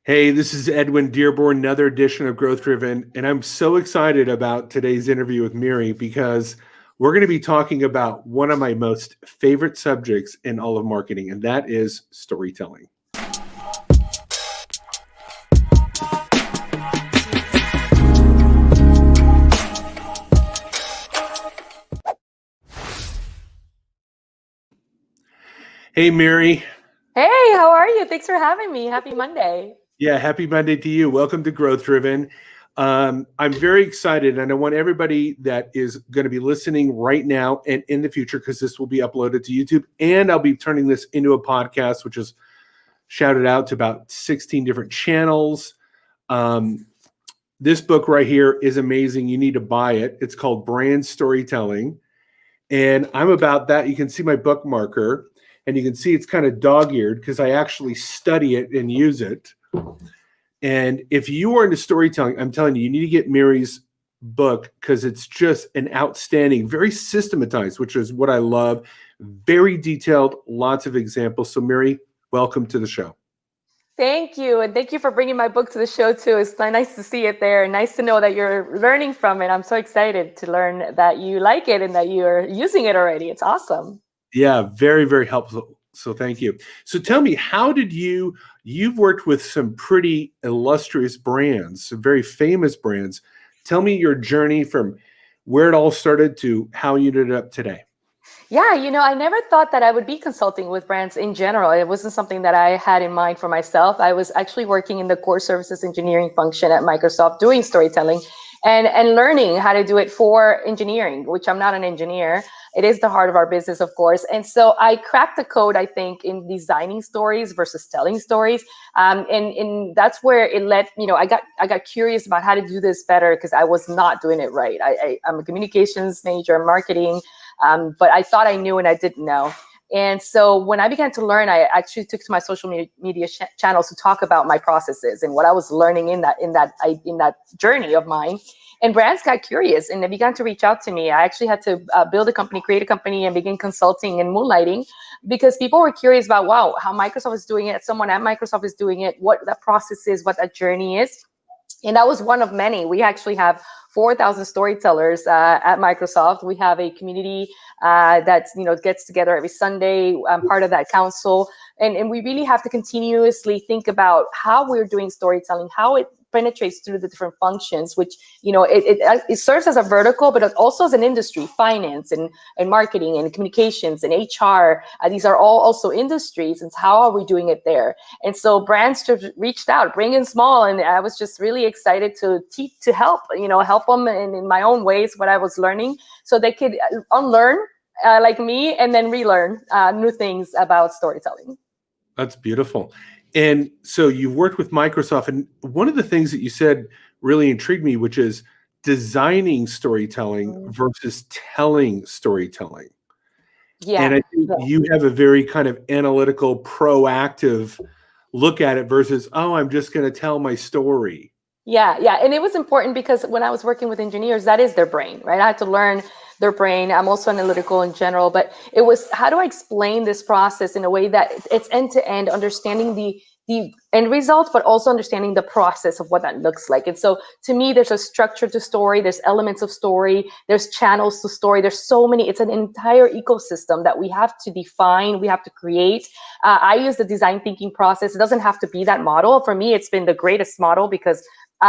Hey, this is Edwin Dearborn, another edition of Growth Driven, and I'm so excited about today's interview with Miri because we're going to be talking about one of my most favorite subjects in all of marketing, and that is storytelling. Hey, Miri. Hey, how are you? Thanks for having me. Happy Monday. Yeah, happy Monday to you. Welcome to Growth Driven. I'm very excited, and I want everybody that is going to be listening right now and in the future, because this will be uploaded to YouTube, and I'll be turning this into a podcast, which is shouted out to about 16 different channels. This book right here is amazing. You need to buy it. It's called Brand Storytelling, and I'm about that. You can see my bookmarker, and you can see it's kind of dog-eared because I actually study it and use it. And if you are into storytelling, I'm telling you, you need to get Miri's book because it's just an outstanding, very systematized, which is what I love, very detailed, lots of examples. So Miri, welcome to the show. Thank you. And thank you for bringing my book to the show too. It's nice to see it there. Nice to know that you're learning from it. I'm so excited to learn that you like it and that you're using it already. It's awesome. Yeah, very, very helpful. So thank you. So tell me, how did you've worked with some pretty illustrious brands, some very famous brands. Tell me your journey from where it all started to how you ended up today. Yeah, I never thought that I would be consulting with brands in general. It wasn't something that I had in mind for myself. I was actually working in the core services engineering function at Microsoft doing storytelling and learning how to do it for engineering, which I'm not an engineer. It is the heart of our business, of course. And so I cracked the code, I think, in designing stories versus telling stories. And that's where it led, I got curious about how to do this better because I was not doing it right. I'm a communications major, marketing, but I thought I knew and I didn't know. And so when I began to learn, I actually took to my social media channels to talk about my processes and what I was learning in that journey of mine. And brands got curious and they began to reach out to me. I actually had to build a company, create a company, and begin consulting and moonlighting because people were curious about, wow, how Microsoft is doing it, someone at Microsoft is doing it, what that process is, what that journey is. And that was one of many. We actually have 4,000 storytellers at Microsoft. We have a community that gets together every Sunday. I'm part of that council, and we really have to continuously think about how we're doing storytelling, how it penetrates through the different functions, which it serves as a vertical, but also as an industry, finance and marketing and communications and HR. These are all also industries, and how are we doing it there? And so brands just reached out, bring in small, and I was just really excited to teach, to help them in my own ways what I was learning, so they could unlearn like me and then relearn new things about storytelling. That's beautiful. And so you've worked with Microsoft, and one of the things that you said really intrigued me, which is designing storytelling versus telling storytelling. Yeah. And I think you have a very kind of analytical, proactive look at it versus, oh, I'm just going to tell my story. Yeah. And it was important because when I was working with engineers, that is their brain, right? I had to learn their brain. I'm also analytical in general, but it was, how do I explain this process in a way that it's end to end, understanding the end result, but also understanding the process of what that looks like. And so to me, there's a structure to story, there's elements of story, there's channels to story, there's so many, it's an entire ecosystem that we have to define, we have to create. I use the design thinking process. It doesn't have to be that model. For me, it's been the greatest model because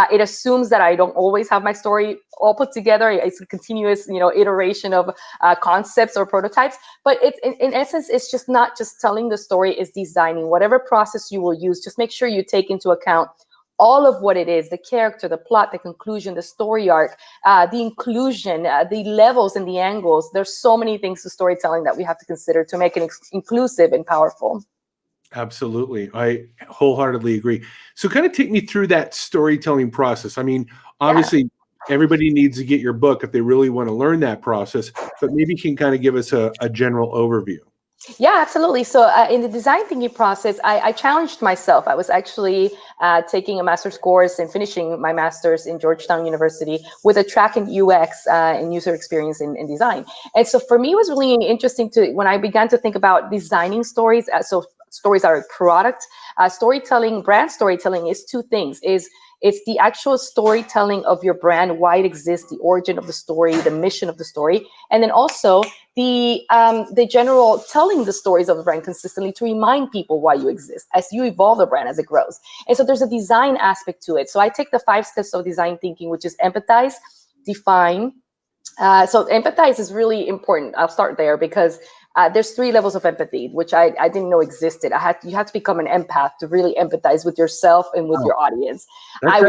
it assumes that I don't always have my story all put together. It's a continuous, iteration of concepts or prototypes. But it's in essence, it's just not just telling the story. It's designing whatever process you will use. Just make sure you take into account all of what it is: the character, the plot, the conclusion, the story arc, the inclusion, the levels and the angles. There's so many things to storytelling that we have to consider to make it inclusive and powerful. Absolutely. I wholeheartedly agree. So kind of take me through that storytelling process. I mean, obviously, everybody needs to get your book if they really want to learn that process, but maybe you can kind of give us a general overview. Yeah, absolutely. So in the design thinking process, I challenged myself. I was actually taking a master's course and finishing my master's in Georgetown University with a track in UX and user experience in design. And so for me, it was really interesting when I began to think about designing stories. So stories are a product. Storytelling, brand storytelling is two things. It's the actual storytelling of your brand, why it exists, the origin of the story, the mission of the story, and then also the general telling the stories of the brand consistently to remind people why you exist as you evolve the brand as it grows. And so there's a design aspect to it. So I take the 5 steps of design thinking, which is empathize, define. So empathize is really important. I'll start there because there's 3 levels of empathy, which I didn't know existed. You have to become an empath to really empathize with yourself and with your audience. That's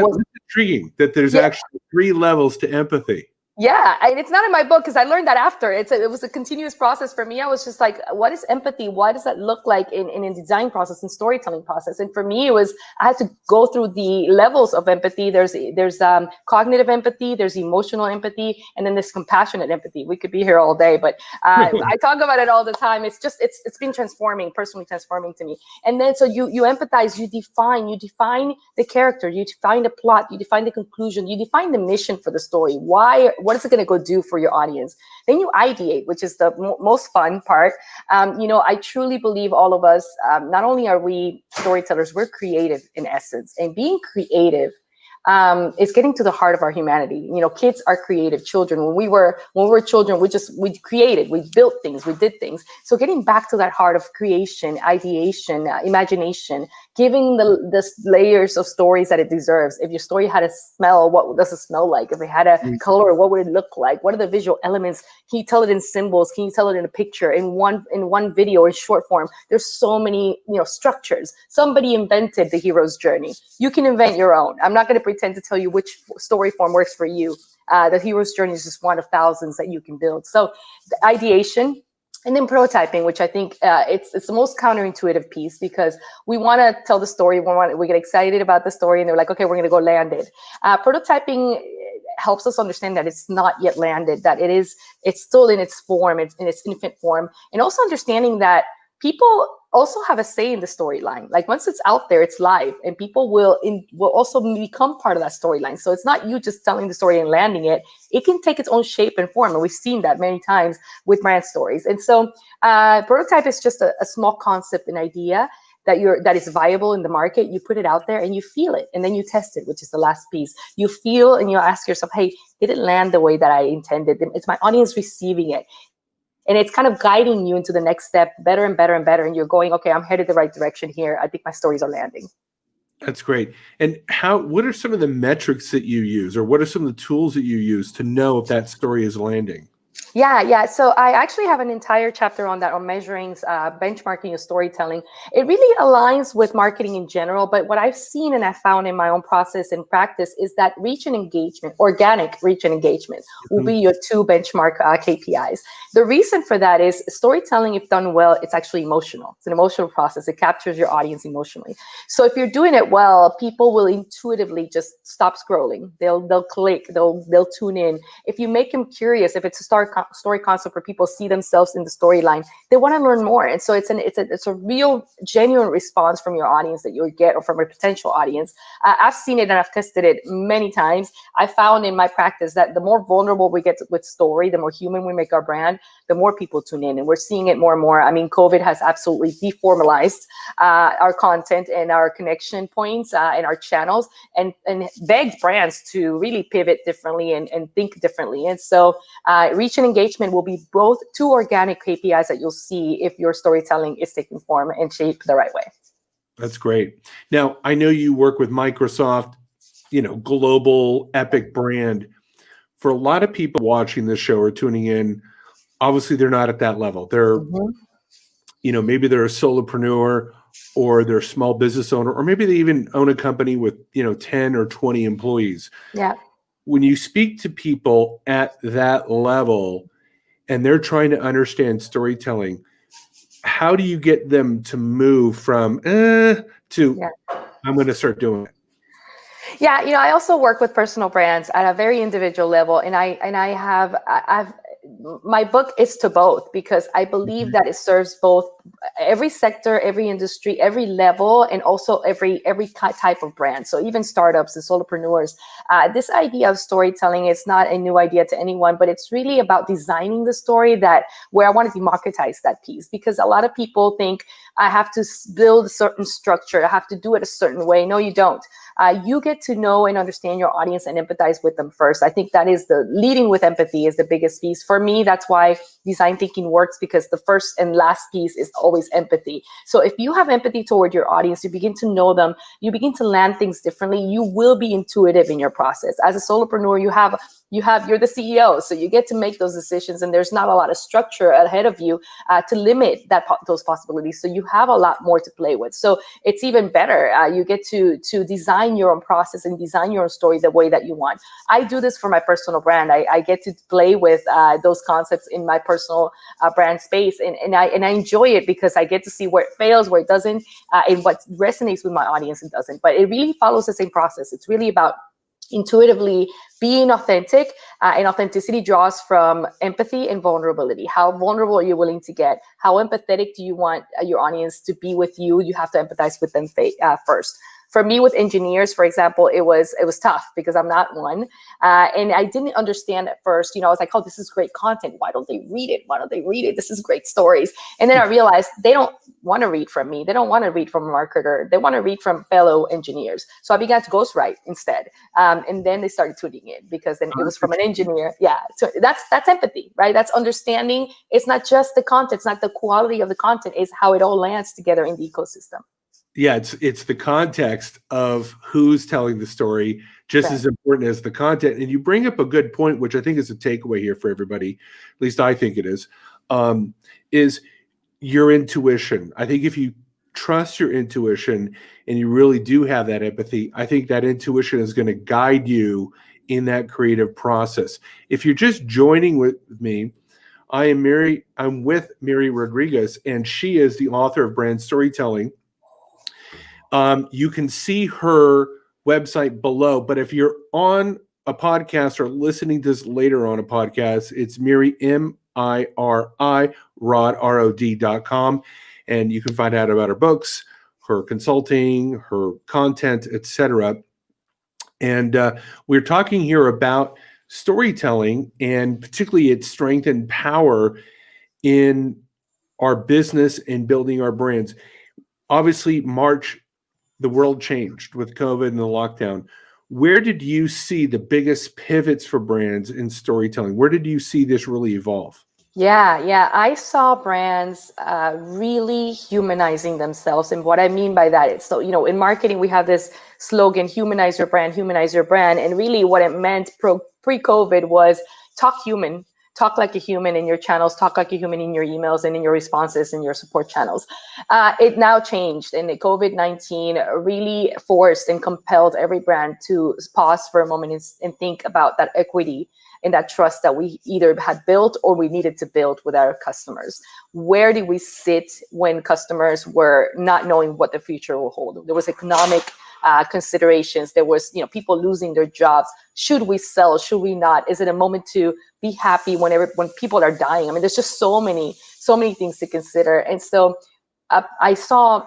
intriguing that there's actually 3 levels to empathy. Yeah, and it's not in my book because I learned that after. It was a continuous process for me. I was just like, what is empathy? What does that look like in a design process and storytelling process? And for me, I had to go through the levels of empathy. There's cognitive empathy, there's emotional empathy, and then there's compassionate empathy. We could be here all day, but I talk about it all the time. It's been personally transforming to me. And then so you empathize, you define the character, you define the plot, you define the conclusion, you define the mission for the story. What is it going to go do for your audience? Then you ideate, which is the most fun part. I truly believe all of us, not only are we storytellers, we're creative in essence. And being creative is getting to the heart of our humanity. Kids are creative. Children, when we were children, we created, we built things, we did things. So getting back to that heart of creation, ideation, imagination, giving the layers of stories that it deserves. If your story had a smell, what does it smell like? If it had a color, what would it look like? What are the visual elements? Can you tell it in symbols? Can you tell it in a picture, in one video, in short form? There's so many structures. Somebody invented the hero's journey. You can invent your own. I'm not going to pretend to tell you which story form works for you. The hero's journey is just one of thousands that you can build. So the ideation, and then prototyping, which I think it's the most counterintuitive piece, because we want to tell the story. We get excited about the story, and they're like, okay, we're going to go land it. Prototyping helps us understand that it's not yet landed, that it's still in its form, it's in its infant form, and also understanding that people also have a say in the storyline. Like once it's out there, it's live, and people will also become part of that storyline. So it's not you just telling the story and landing it. It can take its own shape and form, and we've seen that many times with brand stories. And so prototype is just a small concept, an idea that is viable in the market. You put it out there and you feel it, and then you test it, which is the last piece. You feel and you ask yourself, hey, did it land the way that I intended? Is my audience receiving it? And it's kind of guiding you into the next step, better and better and better. And you're going, okay, I'm headed the right direction here. I think my stories are landing. That's great. And what are some of the metrics that you use, or what are some of the tools that you use to know if that story is landing? Yeah. So I actually have an entire chapter on that, on measuring, benchmarking of storytelling. It really aligns with marketing in general. But what I've seen and I found in my own process and practice is that reach and engagement, organic reach and engagement, will be your 2 benchmark KPIs. The reason for that is storytelling, if done well, it's actually emotional. It's an emotional process. It captures your audience emotionally. So if you're doing it well, people will intuitively just stop scrolling. They'll click. They'll tune in. If you make them curious, if it's a story concept where people see themselves in the storyline, they want to learn more. And so it's a real genuine response from your audience that you'll get, or from a potential audience. I've seen it and I've tested it many times. I found in my practice that the more vulnerable we get with story, the more human we make our brand, the more people tune in. And we're seeing it more and more. I mean, COVID has absolutely deformalized our content and our connection points and our channels, and begged brands to really pivot differently and think differently. And so reach and engagement will be both 2 organic KPIs that you'll see if your storytelling is taking form and shape the right way. That's great. Now, I know you work with Microsoft, global epic brand. For a lot of people watching this show or tuning in, obviously they're not at that level. They're, maybe they're a solopreneur, or they're a small business owner, or maybe they even own a company with, 10 or 20 employees. Yeah. When you speak to people at that level and they're trying to understand storytelling, how do you get them to move from to I'm going to start doing it? Yeah, I also work with personal brands at a very individual level, and I've my book is to both, because I believe that it serves both every sector, every industry, every level, and also every type of brand. So even startups and solopreneurs, this idea of storytelling is not a new idea to anyone, but it's really about designing the story that where I want to democratize that piece, because a lot of people think I have to build a certain structure, I have to do it a certain way. No, you don't. You get to know and understand your audience and empathize with them first. I think that is the leading with empathy is the biggest piece. For me, that's why design thinking works, because the first and last piece is always empathy. So if you have empathy toward your audience, you begin to know them, you begin to land things differently, you will be intuitive in your process. As a solopreneur, you're the CEO, so you get to make those decisions, and there's not a lot of structure ahead of you to limit those possibilities. So you have a lot more to play with. So it's even better. You get to design your own process and design your own story the way that you want. I do this for my personal brand. I get to play with those concepts in my personal brand space, and I enjoy it, because I get to see where it fails, where it doesn't, and what resonates with my audience and doesn't. But it really follows the same process. It's really about intuitively being authentic, and authenticity draws from empathy and vulnerability. How vulnerable are you willing to get? How empathetic do you want your audience to be with you? You have to empathize with them first. For me, with engineers, for example, it was tough, because I'm not one, and I didn't understand at first. I was like, oh, this is great content. Why don't they read it? Why don't they read it? This is great stories. And then I realized they don't want to read from me. They don't want to read from a marketer. They want to read from fellow engineers. So I began to ghostwrite instead, and then they started tuning in, because then it was from an engineer. Yeah, so that's empathy, right? That's understanding. It's not just the content. It's not the quality of the content. It's how it all lands together in the ecosystem. Yeah, it's the context of who's telling the story just Right. as important as the content. And you bring up a good point, which I think is a takeaway here for everybody. At least I think it is your intuition. I think if you trust your intuition and you really do have that empathy, I think that intuition is going to guide you in that creative process. If you're just joining with me, I'm with Miri Rodriguez, and she is the author of Brand Storytelling. You can see her website below, but if you're on a podcast or listening to this later on a podcast, it's Miri, M-I-R-I, ROD.com. And you can find out about her books, her consulting, her content, etc. And we're talking here about storytelling, and particularly its strength and power in our business and building our brands. Obviously, March, the world changed with COVID and the lockdown. Where did you see the biggest pivots for brands in storytelling? Where did you see this really evolve? Yeah. I saw brands really humanizing themselves. And what I mean by that is, so, in marketing, we have this slogan, humanize your brand, humanize your brand. And really what it meant pre-COVID was talk human. Talk like a human in your channels, talk like a human in your emails and in your responses and your support channels. It now changed, and COVID-19 really forced and compelled every brand to pause for a moment and think about that equity and that trust that we either had built or we needed to build with our customers. Where did we sit when customers were not knowing what the future will hold? There was economic considerations. There was, people losing their jobs. Should we sell? Should we not? Is it a moment to be happy when people are dying? I mean, there's just so many things to consider. And so I saw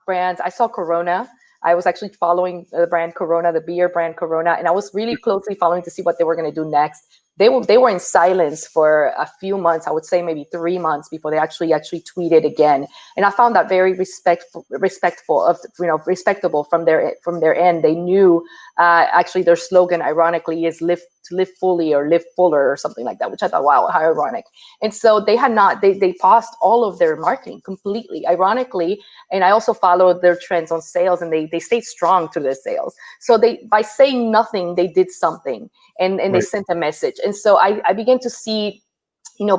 brands. I saw Corona. I was actually following the brand Corona, the beer brand Corona, and I was really closely following to see what they were going to do next. They were in silence for a few months, I would say maybe 3 months, before they actually tweeted again. And I found that very respectful from their end. They knew actually their slogan, ironically, is live fully or live fuller or something like that, which I thought, wow, how ironic. And so they paused all of their marketing completely, ironically. And I also followed their trends on sales, and they stayed strong to their sales. So by saying nothing, they did something, and Right. they sent a message. And so I began to see,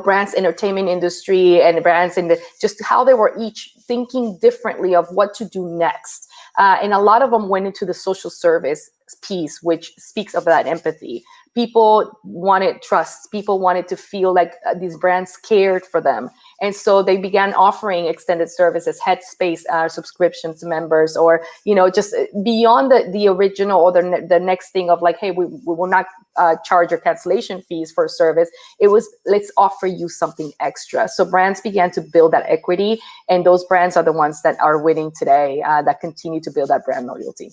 brands, entertainment industry, and brands in just how they were each thinking differently of what to do next. And a lot of them went into the social service piece, which speaks of that empathy. People wanted trust. People wanted to feel like these brands cared for them. And so they began offering extended services, headspace subscriptions to members, or, just beyond the original or the next thing of like, hey, we will not charge your cancellation fees for a service. It was, let's offer you something extra. So brands began to build that equity, and those brands are the ones that are winning today, that continue to build that brand loyalty.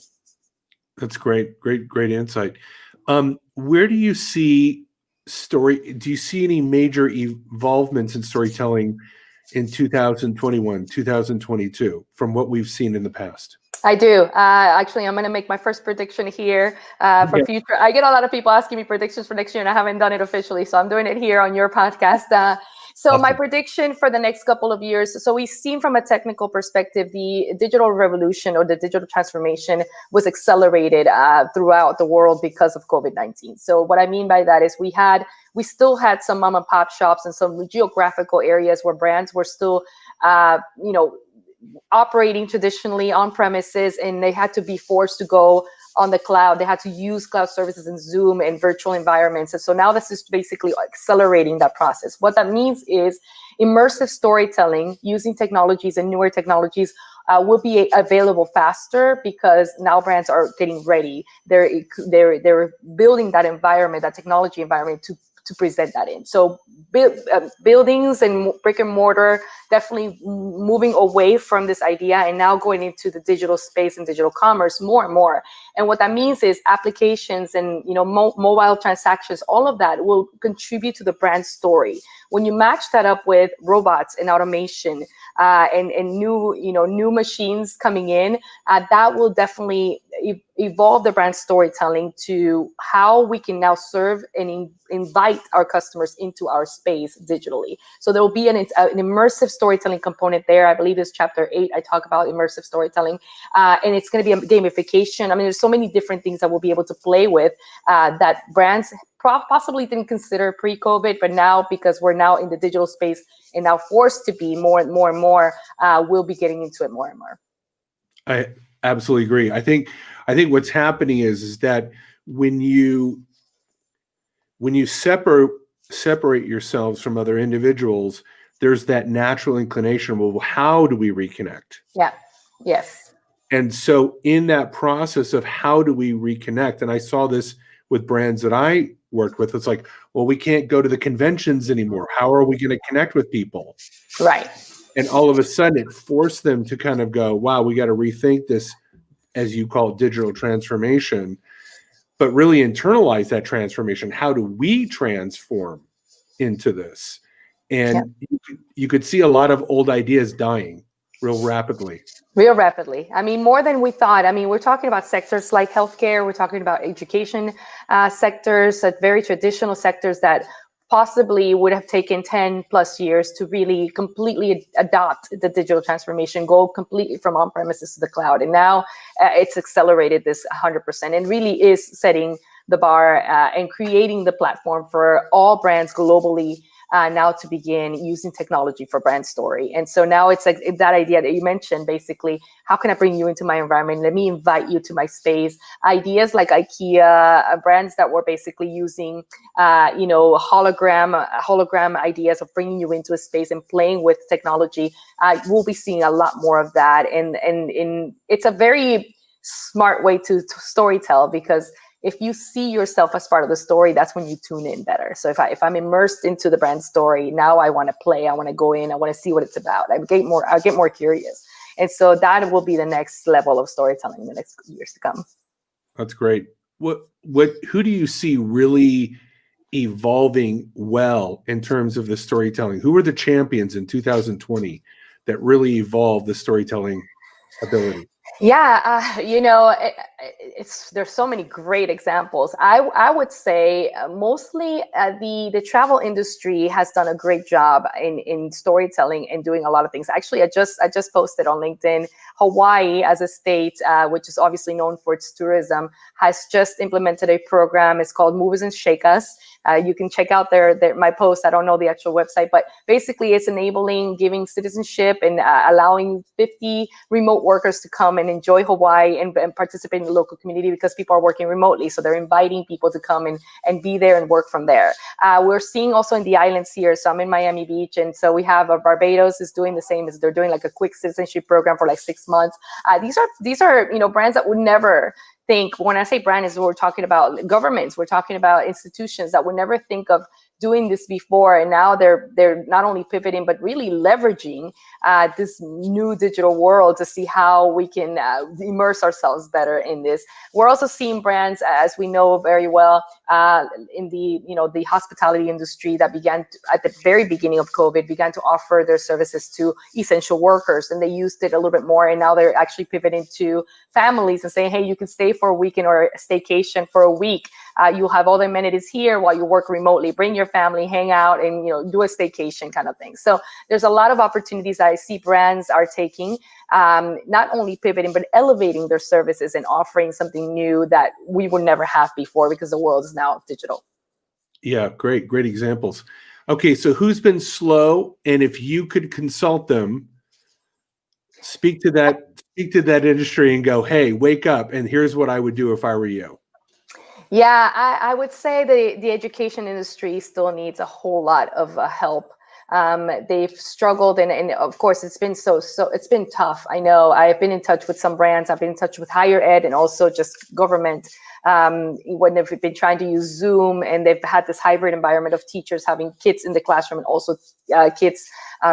That's great insight. Where do you see do you see any major evolvements in storytelling in 2021, 2022 from what we've seen in the past? I do. Actually, I'm going to make my first prediction here for future. I get a lot of people asking me predictions for next year, and I haven't done it officially. So I'm doing it here on your podcast. So Awesome. My prediction for the next couple of years. So we've seen from a technical perspective, the digital revolution or the digital transformation was accelerated throughout the world because of COVID-19. So what I mean by that is we still had some mom and pop shops and some geographical areas where brands were still, operating traditionally on premises, and they had to be forced to go on the cloud. They had to use cloud services and Zoom and virtual environments. And so now this is basically accelerating that process. What that means is immersive storytelling using technologies and newer technologies will be available faster, because now brands are getting ready. They're building that environment, that technology environment to present that in. So buildings and brick and mortar definitely moving away from this idea and now going into the digital space and digital commerce more and more. And what that means is applications and mobile transactions, all of that will contribute to the brand story. When you match that up with robots and automation and new machines coming in, that will definitely evolve the brand storytelling to how we can now serve and invite our customers into our space digitally. So there will be an immersive storytelling component there. I believe it's chapter 8. I talk about immersive storytelling, and it's going to be a gamification. I mean, there's so many different things that we'll be able to play with that brands possibly didn't consider pre-COVID, but now, because we're now in the digital space and now forced to be more and more, we'll be getting into it more and more. I absolutely agree. I think what's happening is that when you separate yourselves from other individuals, there's that natural inclination of, well, how do we reconnect? Yeah. Yes. And so in that process of how do we reconnect, and I saw this with brands that I worked with, it's like, well, we can't go to the conventions anymore. How are we going to connect with people? Right. And all of a sudden it forced them to kind of go, wow, we got to rethink this, as you call it, digital transformation, but really internalize that transformation. How do we transform into this? And you could see a lot of old ideas dying real rapidly. I mean, more than we thought. I mean, we're talking about sectors like healthcare. We're talking about education sectors, very traditional sectors that possibly would have taken 10 plus years to really completely adopt the digital transformation, go completely from on-premises to the cloud. And now it's accelerated this 100% and really is setting the bar and creating the platform for all brands globally now to begin using technology for brand story. And so now it's like that idea that you mentioned, basically, how can I bring you into my environment? Let me invite you to my space. Ideas like IKEA, brands that were basically using, hologram ideas of bringing you into a space and playing with technology. We'll be seeing a lot more of that. And it's a very smart way to storytell, because if you see yourself as part of the story, that's when you tune in better. So if I'm immersed into the brand story, now I want to play, I want to go in, I want to see what it's about. I get more curious. And so that will be the next level of storytelling in the next years to come. That's great. Who do you see really evolving well in terms of the storytelling? Who were the champions in 2020 that really evolved the storytelling ability? Yeah, there's so many great examples. I would say mostly the travel industry has done a great job in storytelling and doing a lot of things. Actually, I just posted on LinkedIn, Hawaii as a state, which is obviously known for its tourism, has just implemented a program. It's called Movers and Shakers. You can check out my post. I don't know the actual website, but basically it's enabling, giving citizenship and allowing 50 remote workers to come and enjoy Hawaii and participate in the local community because people are working remotely. So they're inviting people to come and be there and work from there. We're seeing also in the islands here. So I'm in Miami Beach. And so we have Barbados is doing the same as they're doing like a quick citizenship program for like 6 months. These are, you know, brands that would never think, when I say brand is, we're talking about governments, we're talking about institutions that would never think of doing this before, and now they're not only pivoting but really leveraging this new digital world to see how we can immerse ourselves better in this. We're also seeing brands, as we know very well, in the, you know, the hospitality industry that began at the very beginning of COVID, began to offer their services to essential workers, and they used it a little bit more, and now they're actually pivoting to families and saying, hey, you can stay for a weekend or a staycation for a week. You'll have all the amenities here while you work remotely. Bring your family, hang out, and, you know, do a staycation kind of thing. So there's a lot of opportunities that I see brands are taking, not only pivoting but elevating their services and offering something new that we would never have before because the world is now digital. Yeah, great examples. Okay, so who's been slow, and if you could consult them, speak to that industry and go, hey, wake up, and here's what I would do if I were you. Yeah, I would say the education industry still needs a whole lot of help. They've struggled, and of course it's been it's been tough. I know I've been in touch with some brands. I've been in touch with higher ed and also just government when they've been trying to use Zoom, and they've had this hybrid environment of teachers having kids in the classroom and also kids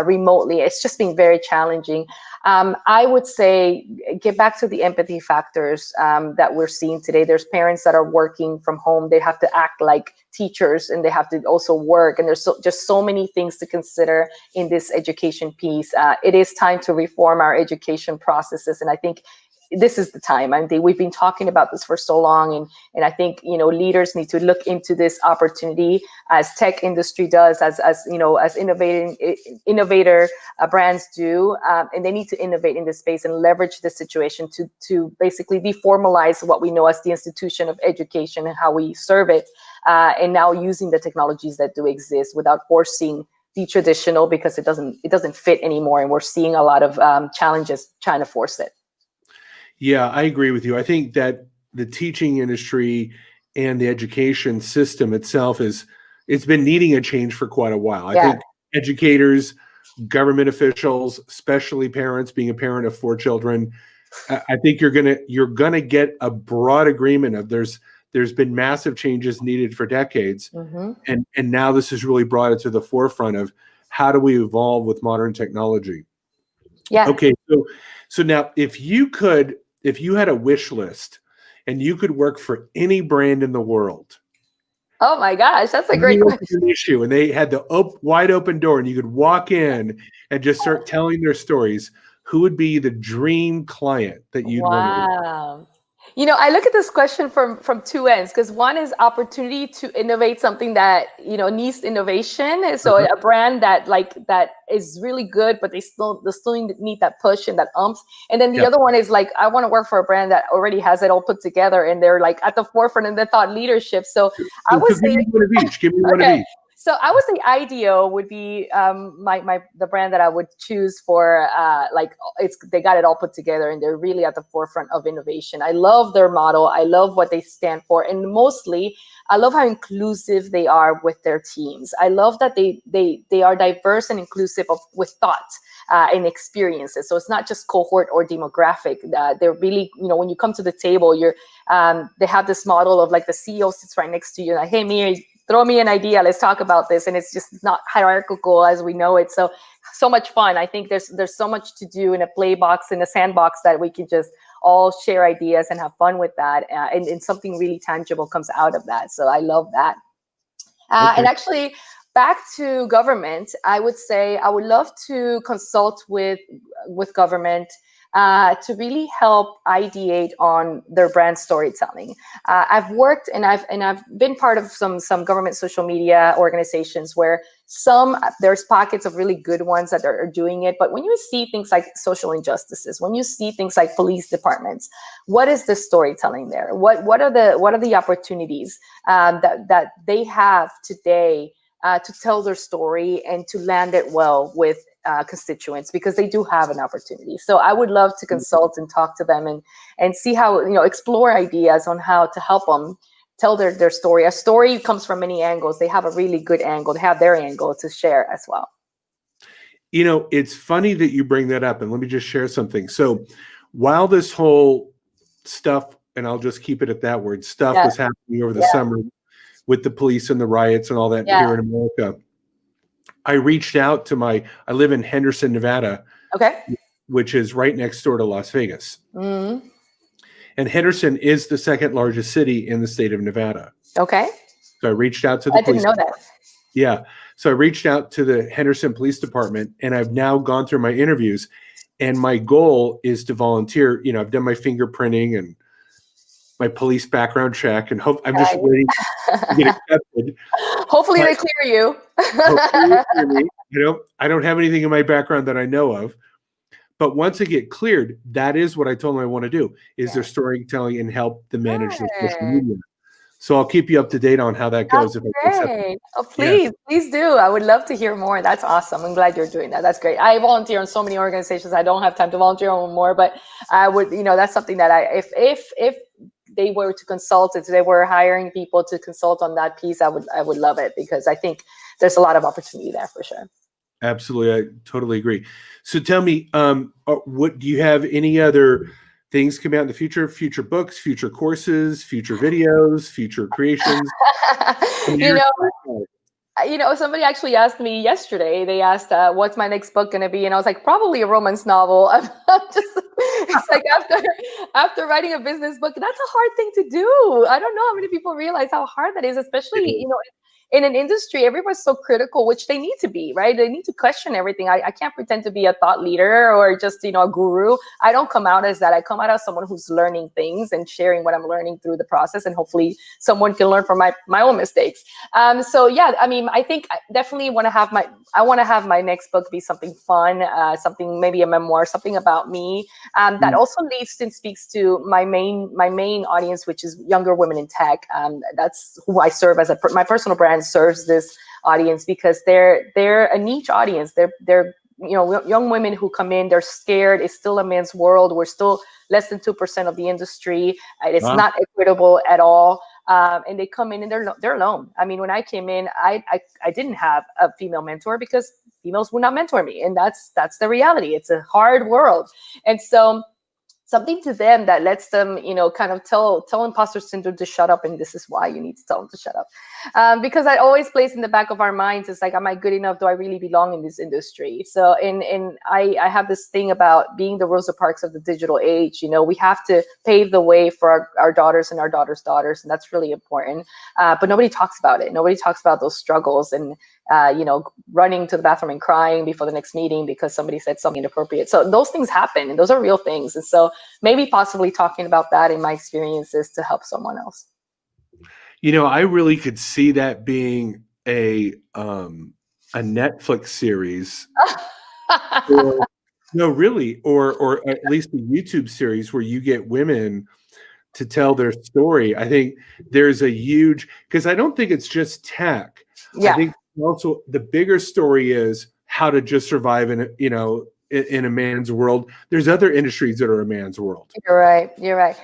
remotely. It's just been very challenging. I would say get back to the empathy factors that we're seeing today. There's parents that are working from home. They have to act like teachers, and they have to also work. And there's just so many things to consider in this education piece. It is time to reform our education processes. And I think this is the time. I think we've been talking about this for so long, and I think, you know, leaders need to look into this opportunity as tech industry does, as you know, as innovator brands do, and they need to innovate in this space and leverage this situation to basically deformalize what we know as the institution of education and how we serve it, and now using the technologies that do exist without forcing the traditional, because it doesn't fit anymore, and we're seeing a lot of challenges trying to force it. Yeah, I agree with you. I think that the teaching industry and the education system itself it's been needing a change for quite a while. I think educators, government officials, especially parents, being a parent of 4 children, I think you're gonna get a broad agreement of there's been massive changes needed for decades, and now this has really brought it to the forefront of how do we evolve with modern technology. Yeah. Okay, so now if you had a wish list and you could work for any brand in the world. Oh my gosh, that's a great question. An issue, and they had the wide open door, and you could walk in and just start telling their stories. Who would be the dream client that you'd want to work? Wow. You know, I look at this question from 2 ends, because one is opportunity to innovate something that, you know, needs innovation. And so a brand that is really good, but they still need that push and that umph. And then the other one is like, I want to work for a brand that already has it all put together, and they're like at the forefront in the thought leadership. So I would say, give me one of each. Give me one of each. So I would say IDEO would be the brand that I would choose for they got it all put together, and they're really at the forefront of innovation. I love their model. I love what they stand for, and mostly I love how inclusive they are with their teams. I love that they are diverse and inclusive with thought and experiences. So it's not just cohort or demographic. They're really, you know, when you come to the table, they have this model of like the CEO sits right next to you, like, hey, Miri, throw me an idea, let's talk about this. And it's just not hierarchical as we know it. So much fun. I think there's so much to do in a play box, in a sandbox, that we can just all share ideas and have fun with that. And something really tangible comes out of that. So I love that. And actually, back to government, I would say I would love to consult with government to really help ideate on their brand storytelling. I've worked and I've been part of some government social media organizations where there's pockets of really good ones that are doing it. But when you see things like social injustices, when you see things like police departments, what is the storytelling there? What are the opportunities that they have today to tell their story and to land it well with constituents, because they do have an opportunity. So I would love to consult and talk to them and see how, explore ideas on how to help them tell their story. A story comes from many angles. They have a really good angle. They have their angle to share as well. It's funny that you bring that up, and let me just share something. So while this whole stuff, and I'll just keep it at that word, stuff was happening over the summer with the police and the riots and all that here in America, I reached out to I live in Henderson, Nevada, which is right next door to Las Vegas. Mm-hmm. And Henderson is the second largest city in the state of Nevada. Okay. So I reached out to the police. I didn't know that. Yeah. So I reached out to the Henderson Police Department, and I've now gone through my interviews, and my goal is to volunteer. I've done my fingerprinting and my police background check, and I'm just waiting to get accepted. Hopefully they clear you. I don't have anything in my background that I know of, but once I get cleared, that is what I told them I want to do, is their storytelling and help them manage their social media. So I'll keep you up to date on how that goes. That's great. Oh, please do. I would love to hear more. That's awesome. I'm glad you're doing that. That's great. I volunteer in so many organizations. I don't have time to volunteer on more, but I would, that's something that if they were to consult, if they were hiring people to consult on that piece, I would love it, because I think there's a lot of opportunity there for sure. Absolutely. I totally agree. So tell me, what do you have any other things coming out in the future books, future courses, future videos, future creations? Somebody actually asked me yesterday, they asked, what's my next book going to be? And I was like, probably a romance novel. It's like after writing a business book, that's a hard thing to do. I don't know how many people realize how hard that is, especially, in an industry, everyone's so critical, which they need to be, right? They need to question everything. I can't pretend to be a thought leader or just, a guru. I don't come out as that. I come out as someone who's learning things and sharing what I'm learning through the process, and hopefully someone can learn from my own mistakes. I think I definitely want to have my next book be something fun, something, maybe a memoir, something about me, that also leads and speaks to my main audience, which is younger women in tech. That's who I serve as my personal brand serves this audience, because they're a niche audience. They're young women who come in, they're scared. It's still a man's world. We're still less than 2% of the industry. It's not equitable at all. And they come in and they're alone. I mean, when I came in, I didn't have a female mentor, because females would not mentor me, and that's the reality. It's a hard world, and so something to them that lets them, kind of tell imposter syndrome to shut up, and this is why you need to tell them to shut up. Because I always place in the back of our minds, it's like, am I good enough? Do I really belong in this industry? So, I have this thing about being the Rosa Parks of the digital age. We have to pave the way for our daughters and our daughters' daughters, and that's really important. But nobody talks about it. Nobody talks about those struggles, and running to the bathroom and crying before the next meeting because somebody said something inappropriate. So those things happen, and those are real things. And so maybe possibly talking about that in my experiences to help someone else. I really could see that being a Netflix series. or at least a YouTube series where you get women to tell their story. I think there's a huge, because I don't think it's just tech. I think also the bigger story is how to just survive in a man's world. There's other industries that are a man's world. You're right.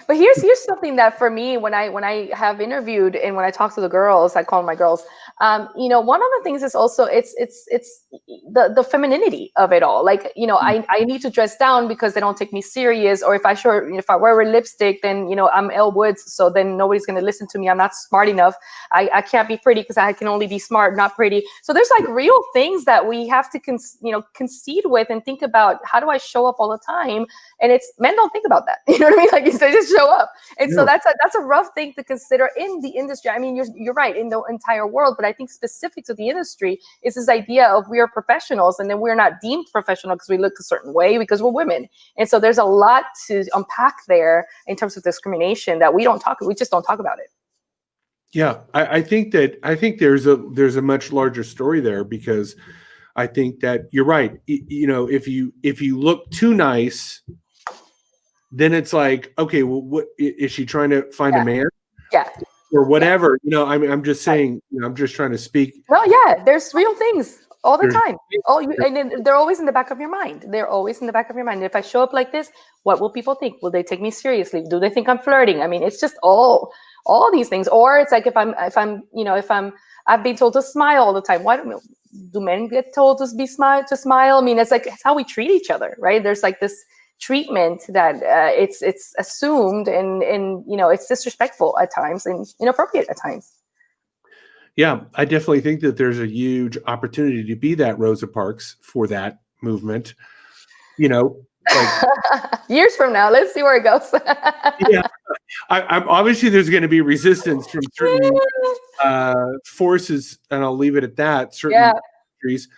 But here's something that for me, when I have interviewed and when I talk to the girls, I call them my girls. One of the things is also it's the femininity of it all. Like, I need to dress down because they don't take me serious. Or if I wear a lipstick, then I'm Elle Woods, so then nobody's gonna listen to me. I'm not smart enough. I can't be pretty because I can only be smart, not pretty. So there's like real things that we have to concede with and think about. How do I show up all the time? And men don't think about that. You know what I mean? Like, they just show up. And so that's a rough thing to consider in the industry. I mean, you're right, in the entire world, but I think specific to the industry is this idea of we are professionals, and then we're not deemed professional because we look a certain way because we're women. And so there's a lot to unpack there in terms of discrimination that we just don't talk about it. Yeah, I think there's a much larger story there, because I think that you're right. If you look too nice, then it's like, okay, well, what is she trying to find a man? Yeah. Or whatever. I'm just saying. I'm just trying to speak. No, yeah. There's real things. all the There's time. Oh, and then they're always in the back of your mind. They're always in the back of your mind. If I show up like this, what will people think? Will they take me seriously? Do they think I'm flirting? I mean, it's just all these things. Or it's like if I've been told to smile all the time. Why don't do men get told to smile? I mean, it's how we treat each other, right? There's like this treatment that it's assumed, and it's disrespectful at times and inappropriate at times. Yeah, I definitely think that there's a huge opportunity to be that Rosa Parks for that movement. Like Years from now, let's see where it goes. yeah, I'm obviously there's going to be resistance from certain forces, and I'll leave it at that. Certain countries,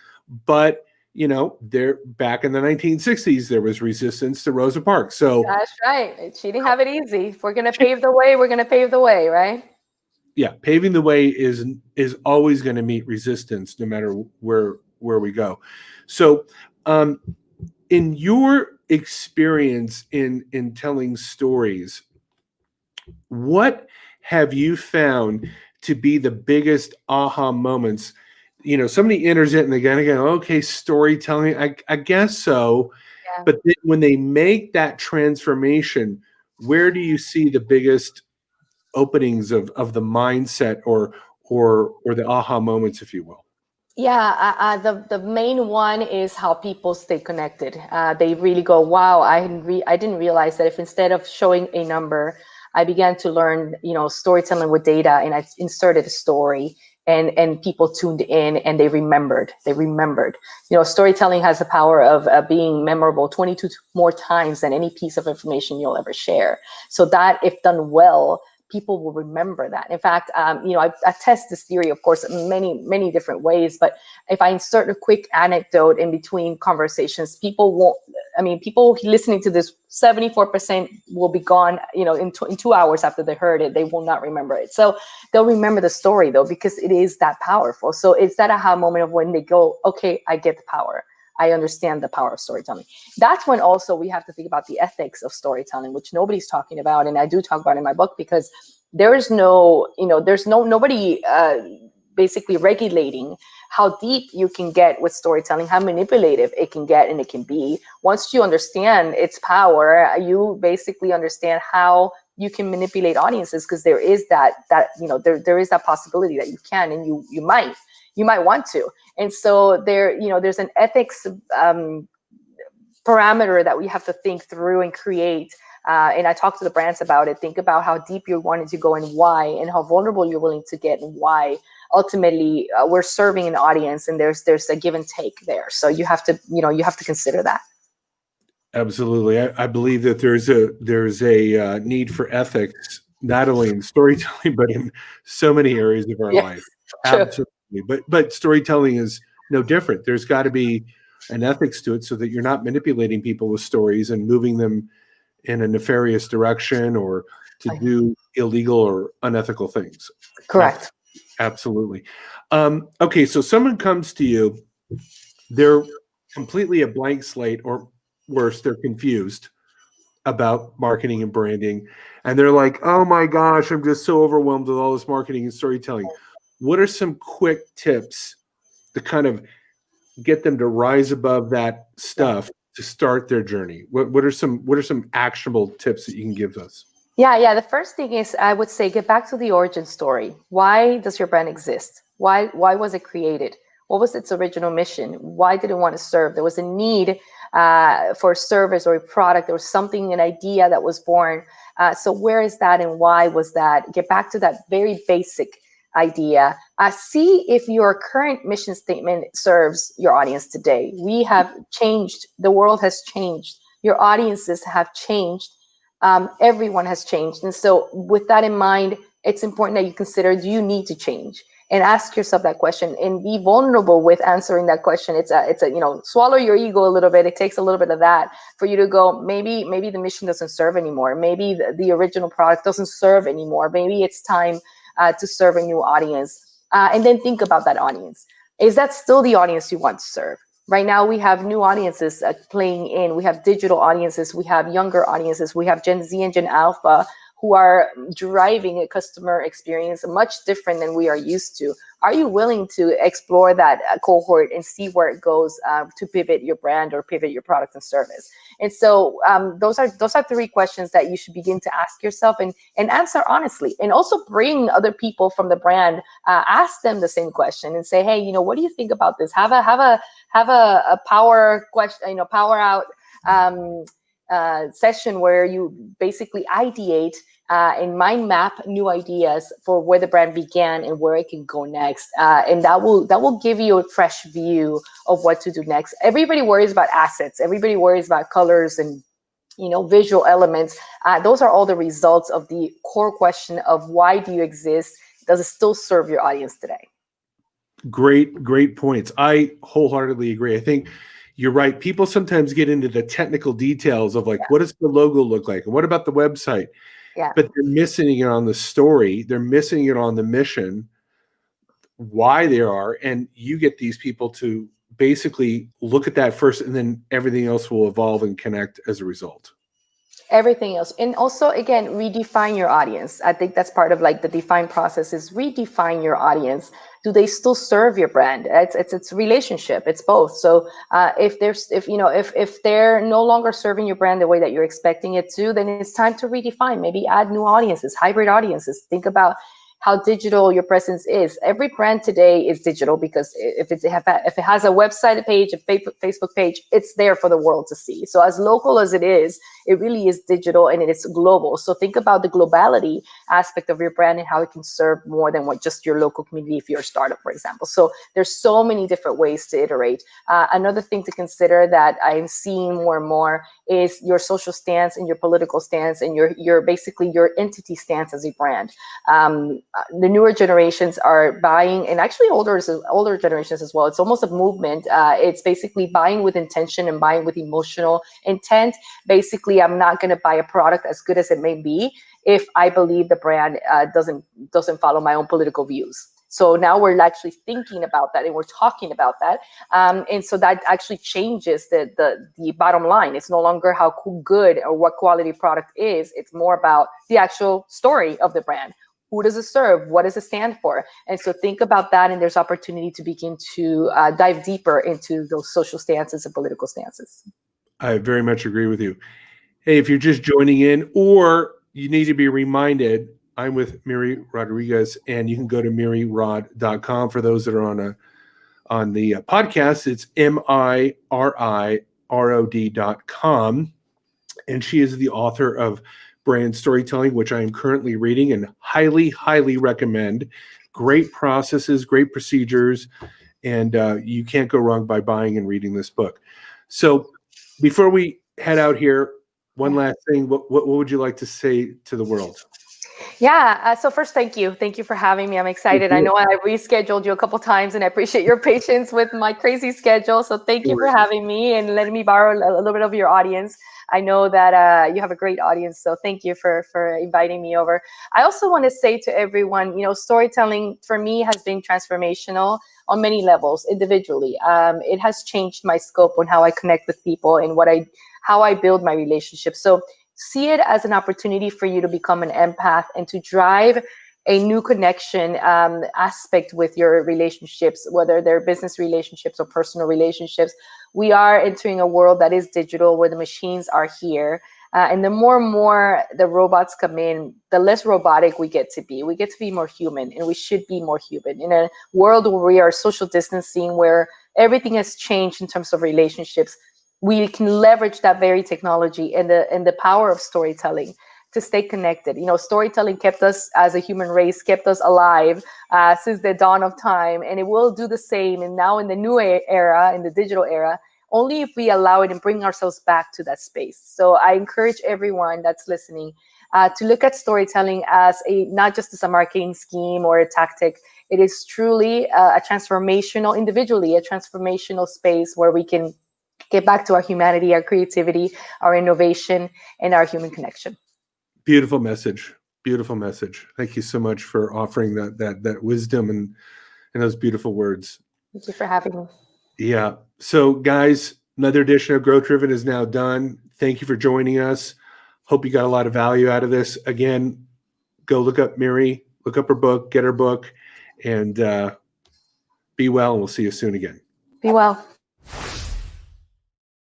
but there back in the 1960s, there was resistance to Rosa Parks. So that's right. She didn't have it easy. If we're going to pave the way, we're going to pave the way, right? Yeah, paving the way is always going to meet resistance, no matter where we go. So, in your experience in telling stories, what have you found to be the biggest aha moments? Somebody enters it and they're going to go, okay, storytelling, I guess so. Yeah. But then when they make that transformation, where do you see the biggest openings of the mindset or the aha moments, if you will? Yeah, the main one is how people stay connected. They really go, wow, I didn't realize that if instead of showing a number, I began to learn, storytelling with data, and I inserted a story, and people tuned in and they remembered. Storytelling has the power of being memorable 22 more times than any piece of information you'll ever share. So that, if done well, people will remember that. In fact, I test this theory, of course, in many different ways. But if I insert a quick anecdote in between conversations, people listening to this, 74% will be gone, in 2 hours after they heard it. They will not remember it. So they'll remember the story, though, because it is that powerful. So it's that aha moment of when they go, okay, I get the power. I understand the power of storytelling. That's when also we have to think about the ethics of storytelling, which nobody's talking about. And I do talk about in my book, because there's nobody basically regulating how deep you can get with storytelling, how manipulative it can get and it can be. Once you understand its power, you basically understand how you can manipulate audiences, because there is that there is that possibility that you can, and you might want to. And so there's an ethics parameter that we have to think through and create. And I talk to the brands about it. Think about how deep you're wanting to go and why, and how vulnerable you're willing to get and why. Ultimately, we're serving an audience, and there's a give and take there. So you have to consider that. Absolutely. I believe that there's a need for ethics, not only in storytelling, but in so many areas of our life. True. Absolutely. But storytelling is no different. There's got to be an ethics to it, so that you're not manipulating people with stories and moving them in a nefarious direction or to do illegal or unethical things. Correct. Absolutely. Okay, so someone comes to you, they're completely a blank slate, or worse, they're confused about marketing and branding, and they're like, oh my gosh, I'm just so overwhelmed with all this marketing and storytelling. What are some quick tips to kind of get them to rise above that stuff to start their journey? What are some actionable tips that you can give us? Yeah. The first thing is, I would say, get back to the origin story. Why does your brand exist? Why was it created? What was its original mission? Why did it want to serve? There was a need for a service or a product. There was something, an idea that was born. So where is that, and why was that? Get back to that very basic idea. See if your current mission statement serves your audience today. We have changed. The world has changed. Your audiences have changed. Everyone has changed. And so with that in mind, it's important that you consider, do you need to change? And ask yourself that question, and be vulnerable with answering that question. It's a swallow your ego a little bit. It takes a little bit of that for you to go, maybe the mission doesn't serve anymore. Maybe the original product doesn't serve anymore. Maybe it's time to serve a new audience. And then think about that audience. Is that still the audience you want to serve? Right now, we have new audiences playing in. We have digital audiences. We have younger audiences. We have Gen Z and Gen Alpha who are driving a customer experience much different than we are used to. Are you willing to explore that cohort and see where it goes to pivot your brand or pivot your product and service? And so those are three questions that you should begin to ask yourself and answer honestly. And also bring other people from the brand, ask them the same question and say, hey, what do you think about this? Have a power question, power out session where you basically ideate and mind map new ideas for where the brand began and where it can go next, and that will give you a fresh view of what to do next. Everybody worries about assets. Everybody worries about colors and visual elements. Those are all the results of the core question of why do you exist? Does it still serve your audience today? Great points. I wholeheartedly agree. I think you're right. People sometimes get into the technical details of what does the logo look like? And what about the website? Yeah. But they're missing it on the story. They're missing it on the mission, why they are. And you get these people to basically look at that first, and then everything else will evolve and connect as a result. Everything else. And also, again, redefine your audience. I think that's part of the define process is redefine your audience. Do they still serve your brand? It's relationship. It's both. So if they're no longer serving your brand the way that you're expecting it to, then it's time to redefine. Maybe add new audiences, hybrid audiences. Think about how digital your presence is. Every brand today is digital because if it has a website page, a Facebook page, it's there for the world to see. So as local as it is, it really is digital and it is global. So think about the globality aspect of your brand and how it can serve more than what just your local community if you're a startup, for example. So there's so many different ways to iterate. Another thing to consider that I'm seeing more and more is your social stance and your political stance and your basically your entity stance as a brand. The newer generations are buying, and actually older generations as well. It's almost a movement. It's basically buying with intention and buying with emotional intent. Basically, I'm not going to buy a product as good as it may be if I believe the brand doesn't follow my own political views. So now we're actually thinking about that and we're talking about that. And so that actually changes the bottom line. It's no longer how good or what quality product is. It's more about the actual story of the brand. Who does it serve? What does it stand for? And so think about that, and there's opportunity to begin to dive deeper into those social stances and political stances. I very much agree with you. Hey, if you're just joining in or you need to be reminded, I'm with Miri Rodriguez, and you can go to mirirod.com. For those that are on the podcast, it's mirirod.com. And she is the author of Brand Storytelling, which I am currently reading and highly recommend. Great processes, great procedures, and you can't go wrong by buying and reading this book. So before we head out here, one last thing, what would you like to say to the world? Yeah. So first, thank you. Thank you for having me. I'm excited. I know I rescheduled you a couple times, and I appreciate your patience with my crazy schedule. So thank you for having me and letting me borrow a little bit of your audience. I know that you have a great audience, so thank you for inviting me over. I also want to say to everyone, storytelling for me has been transformational on many levels individually. It has changed my scope on how I connect with people and how I build my relationships. So see it as an opportunity for you to become an empath and to drive a new connection aspect with your relationships, whether they're business relationships or personal relationships. We are entering a world that is digital, where the machines are here. And the more and more the robots come in, the less robotic we get to be. We get to be more human, and we should be more human. In a world where we are social distancing, where everything has changed in terms of relationships, we can leverage that very technology and the power of storytelling to stay connected. Storytelling kept us as a human race, kept us alive since the dawn of time, and it will do the same. And now in the new era, in the digital era, only if we allow it and bring ourselves back to that space. So I encourage everyone that's listening to look at storytelling as not just as a marketing scheme or a tactic. It is truly a transformational space where we can get back to our humanity, our creativity, our innovation, and our human connection. Beautiful message. Beautiful message. Thank you so much for offering that wisdom and those beautiful words. Thank you for having me. Yeah. So guys, another edition of Growth Driven is now done. Thank you for joining us. Hope you got a lot of value out of this. Again, go look up Miri, look up her book, get her book, and be well. And we'll see you soon again. Be well.